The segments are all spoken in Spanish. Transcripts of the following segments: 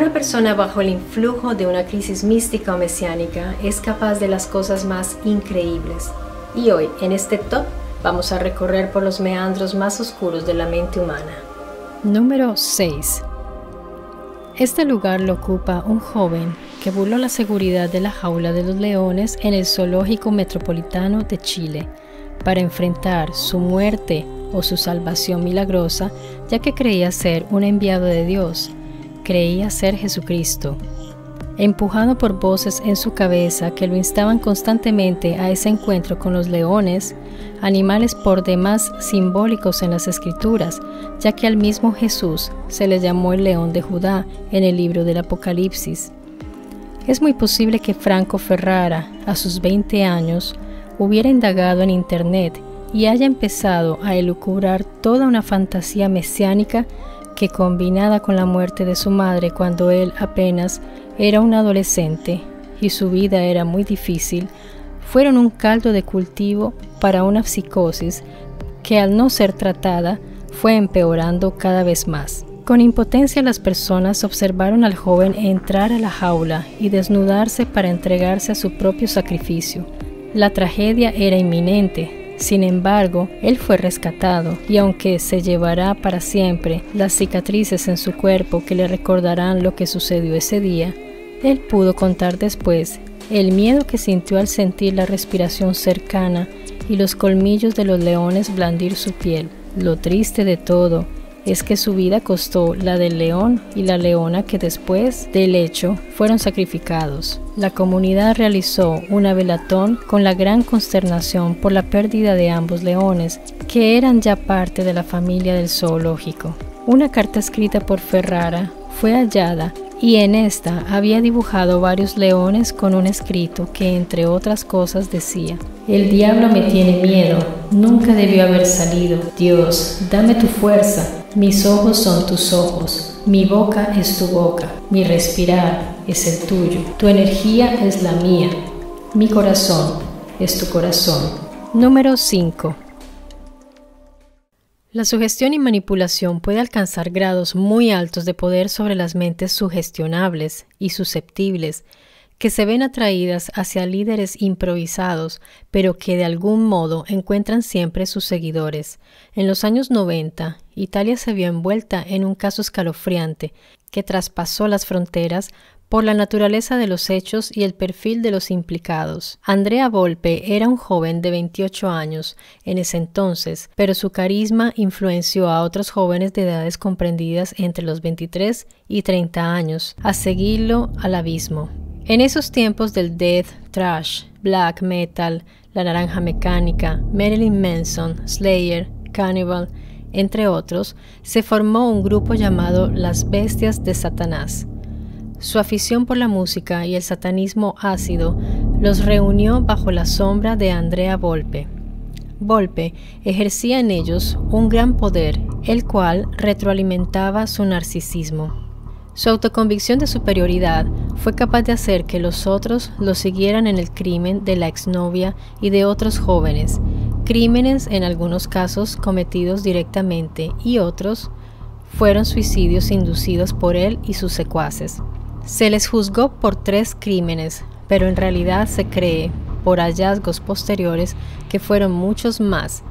Una persona bajo el influjo de una crisis mística o mesiánica es capaz de las cosas más increíbles. Y hoy, en este top, vamos a recorrer por los meandros más oscuros de la mente humana. Número 6. Este lugar lo ocupa un joven que burló la seguridad de la jaula de los leones en el Zoológico Metropolitano de Chile para enfrentar su muerte o su salvación milagrosa, ya que creía ser un enviado de Dios, creía ser Jesucristo. Empujado por voces en su cabeza que lo instaban constantemente a ese encuentro con los leones, animales por demás simbólicos en las Escrituras, ya que al mismo Jesús se le llamó el león de Judá en el libro del Apocalipsis. Es muy posible que Franco Ferrara, a sus 20 años, hubiera indagado en Internet y haya empezado a elucubrar toda una fantasía mesiánica que, combinada con la muerte de su madre cuando él apenas era un adolescente y su vida era muy difícil, fueron un caldo de cultivo para una psicosis que, al no ser tratada, fue empeorando cada vez más. Con impotencia, las personas observaron al joven entrar a la jaula y desnudarse para entregarse a su propio sacrificio. La tragedia era inminente. Sin embargo, él fue rescatado, y aunque se llevará para siempre las cicatrices en su cuerpo que le recordarán lo que sucedió ese día, él pudo contar después el miedo que sintió al sentir la respiración cercana y los colmillos de los leones blandir su piel. Lo triste de todo es que su vida costó la del león y la leona que después del hecho fueron sacrificados. La comunidad realizó una velatón con la gran consternación por la pérdida de ambos leones, que eran ya parte de la familia del zoológico. Una carta escrita por Ferrara fue hallada y en esta había dibujado varios leones con un escrito que, entre otras cosas, decía: «El diablo me tiene miedo, nunca debió haber salido. Dios, dame tu fuerza. Mis ojos son tus ojos, mi boca es tu boca, mi respirar es el tuyo, tu energía es la mía, mi corazón es tu corazón». Número 5. La sugestión y manipulación puede alcanzar grados muy altos de poder sobre las mentes sugestionables y susceptibles, que se ven atraídas hacia líderes improvisados, pero que de algún modo encuentran siempre sus seguidores. En los años 90, Italia se vio envuelta en un caso escalofriante que traspasó las fronteras por la naturaleza de los hechos y el perfil de los implicados. Andrea Volpe era un joven de 28 años en ese entonces, pero su carisma influenció a otros jóvenes de edades comprendidas entre los 23 y 30 años a seguirlo al abismo. En esos tiempos del death, thrash, black metal, la naranja mecánica, Marilyn Manson, Slayer, Cannibal, entre otros, se formó un grupo llamado Las Bestias de Satanás. Su afición por la música y el satanismo ácido los reunió bajo la sombra de Andrea Volpe. Volpe ejercía en ellos un gran poder, el cual retroalimentaba su narcisismo. Su autoconvicción de superioridad fue capaz de hacer que los otros lo siguieran en el crimen de la exnovia y de otros jóvenes, crímenes en algunos casos cometidos directamente y otros fueron suicidios inducidos por él y sus secuaces. Se les juzgó por 3 crímenes, pero en realidad se cree, por hallazgos posteriores, que fueron muchos más,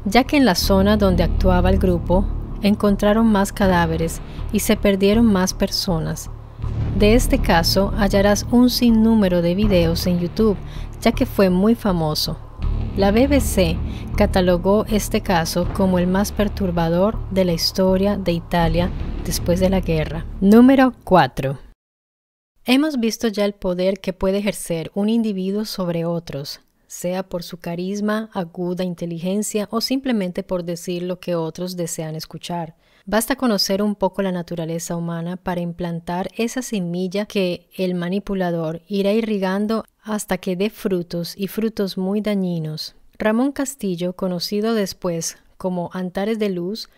ya que en la zona donde actuaba el grupo encontraron más cadáveres y se perdieron más personas. De este caso hallarás un sinnúmero de videos en YouTube, ya que fue muy famoso. La BBC catalogó este caso como el más perturbador de la historia de Italia después de la guerra. Número 4. Hemos visto ya el poder que puede ejercer un individuo sobre otros, sea por su carisma, aguda inteligencia o simplemente por decir lo que otros desean escuchar. Basta conocer un poco la naturaleza humana para implantar esa semilla que el manipulador irá irrigando hasta que dé frutos y frutos muy dañinos. Ramón Castillo, conocido después como Antares de Luz,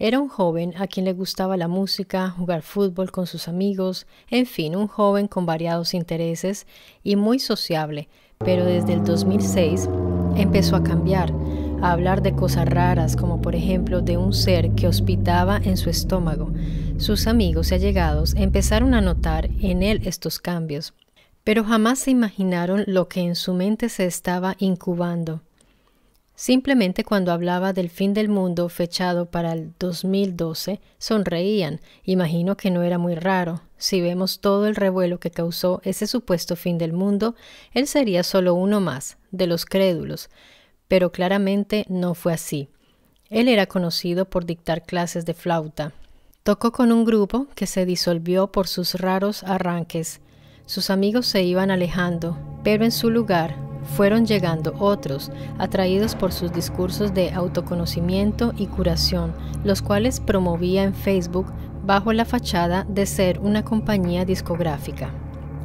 era un joven a quien le gustaba la música, jugar fútbol con sus amigos, en fin, un joven con variados intereses y muy sociable, pero desde el 2006 empezó a cambiar. a hablar de cosas raras, como por ejemplo de un ser que hospitaba en su estómago. Sus amigos y allegados empezaron a notar en él estos cambios, pero jamás se imaginaron lo que en su mente se estaba incubando. Simplemente cuando hablaba del fin del mundo fechado para el 2012, sonreían. Imagino que no era muy raro. Si vemos todo el revuelo que causó ese supuesto fin del mundo, él sería solo uno más, de los crédulos. Pero claramente no fue así. Él era conocido por dictar clases de flauta. Tocó con un grupo que se disolvió por sus raros arranques. Sus amigos se iban alejando, pero en su lugar fueron llegando otros, atraídos por sus discursos de autoconocimiento y curación, los cuales promovía en Facebook bajo la fachada de ser una compañía discográfica.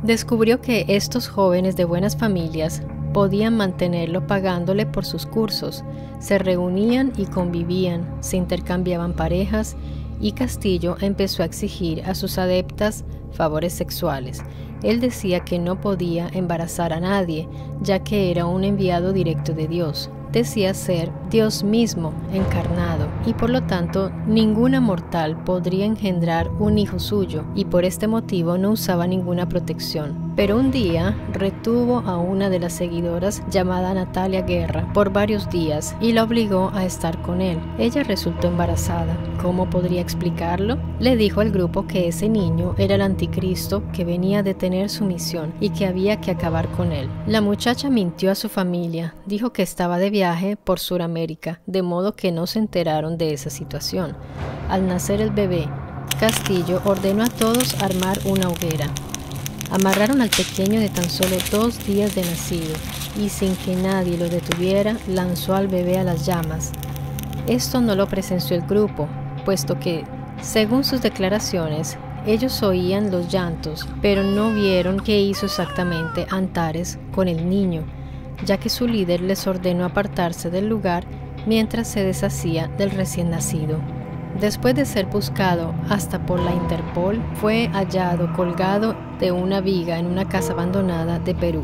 Descubrió que estos jóvenes de buenas familias podían mantenerlo pagándole por sus cursos. Se reunían y convivían, se intercambiaban parejas, y Castillo empezó a exigir a sus adeptas favores sexuales. Él decía que no podía embarazar a nadie, ya que era un enviado directo de Dios. Decía ser Dios mismo encarnado, y por lo tanto ninguna mortal podría engendrar un hijo suyo, y por este motivo no usaba ninguna protección. Pero un día retuvo a una de las seguidoras llamada Natalia Guerra por varios días y la obligó a estar con él. Ella resultó embarazada. ¿Cómo podría explicarlo? Le dijo al grupo que ese niño era el anticristo que venía a detener su misión y que había que acabar con él. La muchacha mintió a su familia, dijo que estaba de viaje por Sudamérica, de modo que no se enteraron de esa situación. Al nacer el bebé, Castillo ordenó a todos armar una hoguera. Amarraron al pequeño de tan solo 2 días de nacido y sin que nadie lo detuviera, lanzó al bebé a las llamas. Esto no lo presenció el grupo, puesto que, según sus declaraciones, ellos oían los llantos, pero no vieron qué hizo exactamente Antares con el niño, ya que su líder les ordenó apartarse del lugar mientras se deshacía del recién nacido. Después de ser buscado hasta por la Interpol, fue hallado colgado de una viga en una casa abandonada de Perú.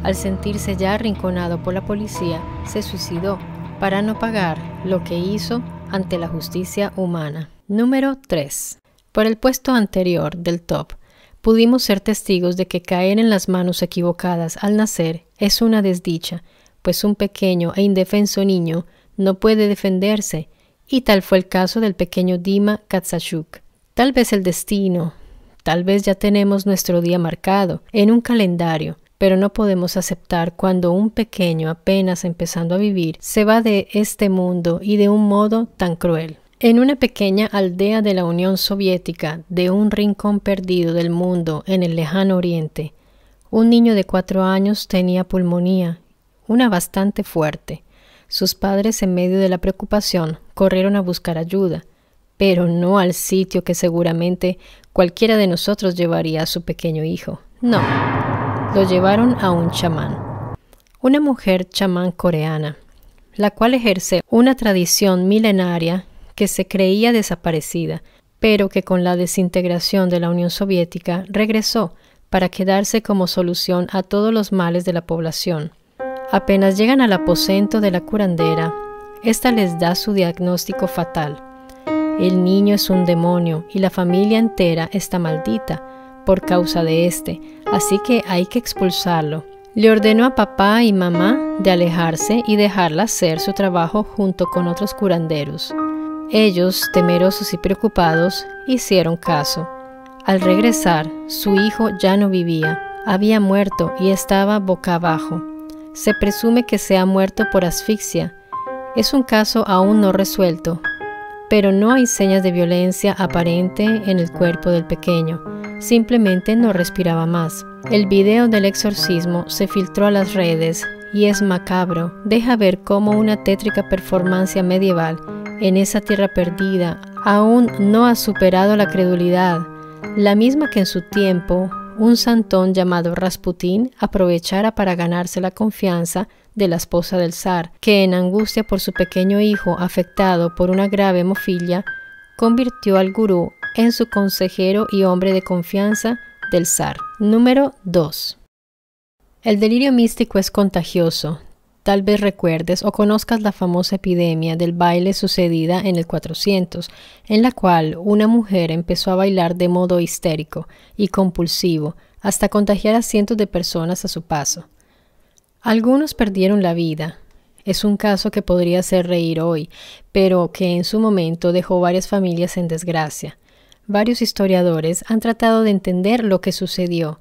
Al sentirse ya arrinconado por la policía, se suicidó para no pagar lo que hizo ante la justicia humana. Número 3. Por el puesto anterior del top, pudimos ser testigos de que caer en las manos equivocadas al nacer es una desdicha, pues un pequeño e indefenso niño no puede defenderse, y tal fue el caso del pequeño Dima Katsashuk. Tal vez el destino, tal vez ya tenemos nuestro día marcado en un calendario, pero no podemos aceptar cuando un pequeño apenas empezando a vivir se va de este mundo y de un modo tan cruel. En una pequeña aldea de la Unión Soviética, de un rincón perdido del mundo en el lejano oriente, un niño de 4 años tenía pulmonía, una bastante fuerte. Sus padres, en medio de la preocupación, corrieron a buscar ayuda, pero no al sitio que seguramente cualquiera de nosotros llevaría a su pequeño hijo. No, lo llevaron a un chamán, una mujer chamán coreana, la cual ejerce una tradición milenaria que se creía desaparecida, pero que con la desintegración de la Unión Soviética regresó para quedarse como solución a todos los males de la población. Apenas llegan al aposento de la curandera, ésta les da su diagnóstico fatal. El niño es un demonio y la familia entera está maldita por causa de este, así que hay que expulsarlo. Le ordenó a papá y mamá de alejarse y dejarla hacer su trabajo junto con otros curanderos. Ellos, temerosos y preocupados, hicieron caso. Al regresar, su hijo ya no vivía, había muerto y estaba boca abajo. Se presume que se ha muerto por asfixia. Es un caso aún no resuelto, pero no hay señas de violencia aparente en el cuerpo del pequeño. Simplemente no respiraba más. El video del exorcismo se filtró a las redes y es macabro. Deja ver cómo una tétrica performance medieval en esa tierra perdida aún no ha superado la credulidad, la misma que en su tiempo un santón llamado Rasputín aprovechara para ganarse la confianza de la esposa del zar, que en angustia por su pequeño hijo afectado por una grave hemofilia, convirtió al gurú en su consejero y hombre de confianza del zar. Número 2. El delirio místico es contagioso. Tal vez recuerdes o conozcas la famosa epidemia del baile sucedida en el 400, en la cual una mujer empezó a bailar de modo histérico y compulsivo hasta contagiar a cientos de personas a su paso. Algunos perdieron la vida. Es un caso que podría hacer reír hoy, pero que en su momento dejó varias familias en desgracia. Varios historiadores han tratado de entender lo que sucedió.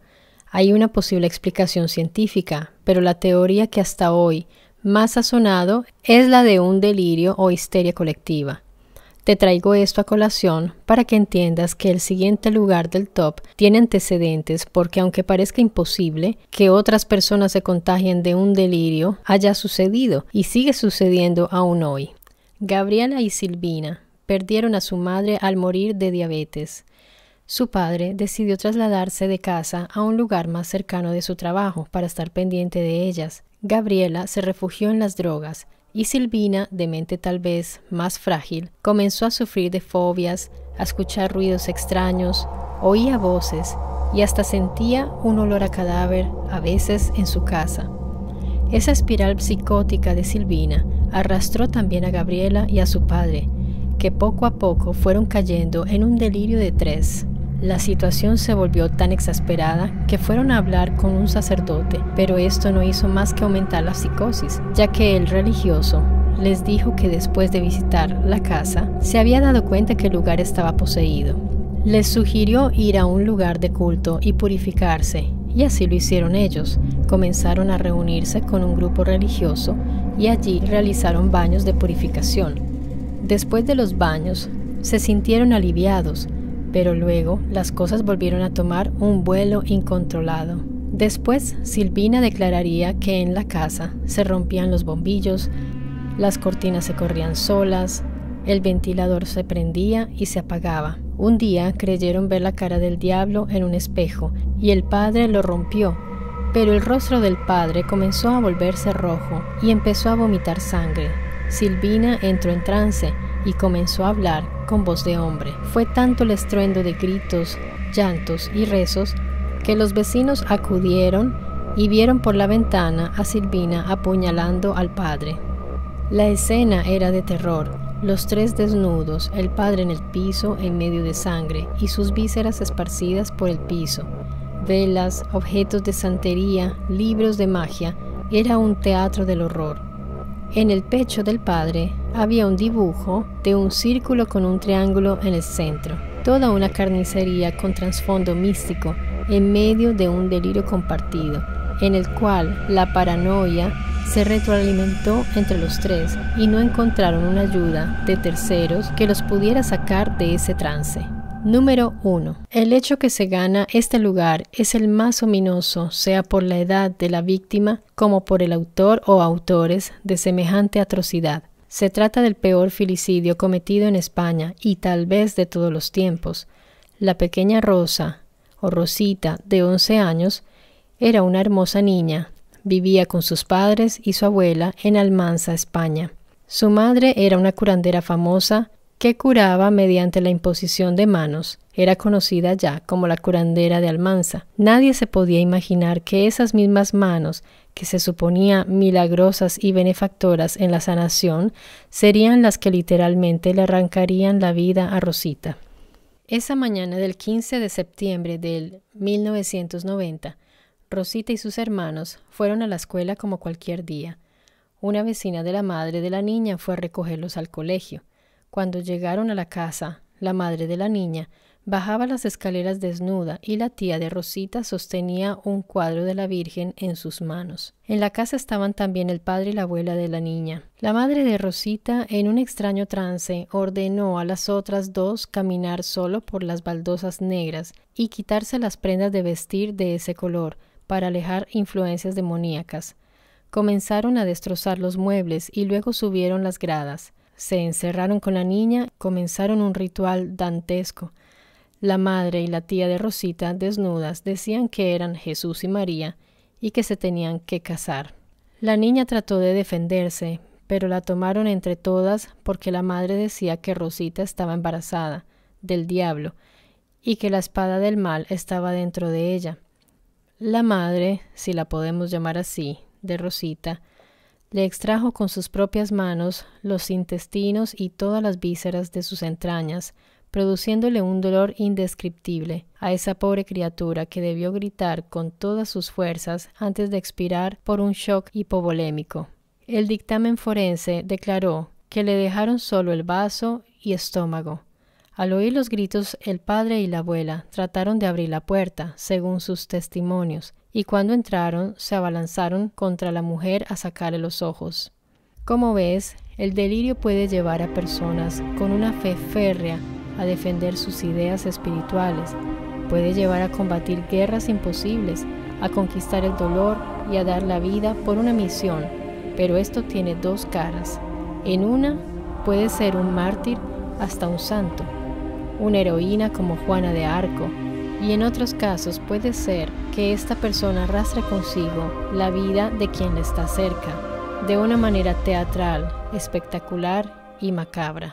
Hay una posible explicación científica, pero la teoría que hasta hoy más ha sonado es la de un delirio o histeria colectiva. Te traigo esto a colación para que entiendas que el siguiente lugar del top tiene antecedentes porque aunque parezca imposible que otras personas se contagien de un delirio, haya sucedido y sigue sucediendo aún hoy. Gabriela y Silvina perdieron a su madre al morir de diabetes. Su padre decidió trasladarse de casa a un lugar más cercano de su trabajo para estar pendiente de ellas. Gabriela se refugió en las drogas y Silvina, de mente tal vez más frágil, comenzó a sufrir de fobias, a escuchar ruidos extraños, oía voces y hasta sentía un olor a cadáver, a veces en su casa. Esa espiral psicótica de Silvina arrastró también a Gabriela y a su padre, que poco a poco fueron cayendo en un delirio de tres. La situación se volvió tan exasperada que fueron a hablar con un sacerdote, pero esto no hizo más que aumentar la psicosis, ya que el religioso les dijo que después de visitar la casa, se había dado cuenta que el lugar estaba poseído. Les sugirió ir a un lugar de culto y purificarse, y así lo hicieron ellos. Comenzaron a reunirse con un grupo religioso y allí realizaron baños de purificación. Después de los baños, se sintieron aliviados, pero luego las cosas volvieron a tomar un vuelo incontrolado. Después, Silvina declararía que en la casa se rompían los bombillos, las cortinas se corrían solas, el ventilador se prendía y se apagaba. Un día creyeron ver la cara del diablo en un espejo y el padre lo rompió, pero el rostro del padre comenzó a volverse rojo y empezó a vomitar sangre. Silvina entró en trance y comenzó a hablar con voz de hombre. Fue tanto el estruendo de gritos, llantos y rezos que los vecinos acudieron y vieron por la ventana a Silvina apuñalando al padre. La escena era de terror. Los tres desnudos, el padre en el piso en medio de sangre y sus vísceras esparcidas por el piso. Velas, objetos de santería, libros de magia. Era un teatro del horror. En el pecho del padre había un dibujo de un círculo con un triángulo en el centro. Toda una carnicería con trasfondo místico en medio de un delirio compartido, en el cual la paranoia se retroalimentó entre los tres y no encontraron una ayuda de terceros que los pudiera sacar de ese trance. Número 1. El hecho que se gana este lugar es el más ominoso, sea por la edad de la víctima como por el autor o autores de semejante atrocidad. Se trata del peor filicidio cometido en España y tal vez de todos los tiempos. La pequeña Rosa, o Rosita, de 11 años, era una hermosa niña. Vivía con sus padres y su abuela en Almansa, España. Su madre era una curandera famosa que curaba mediante la imposición de manos. Era conocida ya como la curandera de Almansa. Nadie se podía imaginar que esas mismas manos, que se suponía milagrosas y benefactoras en la sanación, serían las que literalmente le arrancarían la vida a Rosita. Esa mañana del 15 de septiembre del 1990, Rosita y sus hermanos fueron a la escuela como cualquier día. Una vecina de la madre de la niña fue a recogerlos al colegio. Cuando llegaron a la casa, la madre de la niña bajaba las escaleras desnuda y la tía de Rosita sostenía un cuadro de la Virgen en sus manos. En la casa estaban también el padre y la abuela de la niña. La madre de Rosita, en un extraño trance, ordenó a las otras dos caminar solo por las baldosas negras y quitarse las prendas de vestir de ese color para alejar influencias demoníacas. Comenzaron a destrozar los muebles y luego subieron las gradas. Se encerraron con la niña, comenzaron un ritual dantesco. La madre y la tía de Rosita, desnudas, decían que eran Jesús y María y que se tenían que casar. La niña trató de defenderse, pero la tomaron entre todas porque la madre decía que Rosita estaba embarazada del diablo y que la espada del mal estaba dentro de ella. La madre, si la podemos llamar así, de Rosita, Le extrajo con sus propias manos los intestinos y todas las vísceras de sus entrañas, produciéndole un dolor indescriptible a esa pobre criatura que debió gritar con todas sus fuerzas antes de expirar por un shock hipovolémico. El dictamen forense declaró que le dejaron solo el vaso y estómago. Al oír los gritos, el padre y la abuela trataron de abrir la puerta, según sus testimonios, y cuando entraron se abalanzaron contra la mujer a sacarle los ojos. Como ves, el delirio puede llevar a personas con una fe férrea a defender sus ideas espirituales, puede llevar a combatir guerras imposibles, a conquistar el dolor y a dar la vida por una misión, pero esto tiene dos caras. En una, puede ser un mártir hasta un santo, una heroína como Juana de Arco, y en otros casos puede ser que esta persona arrastre consigo la vida de quien le está cerca, de una manera teatral, espectacular y macabra.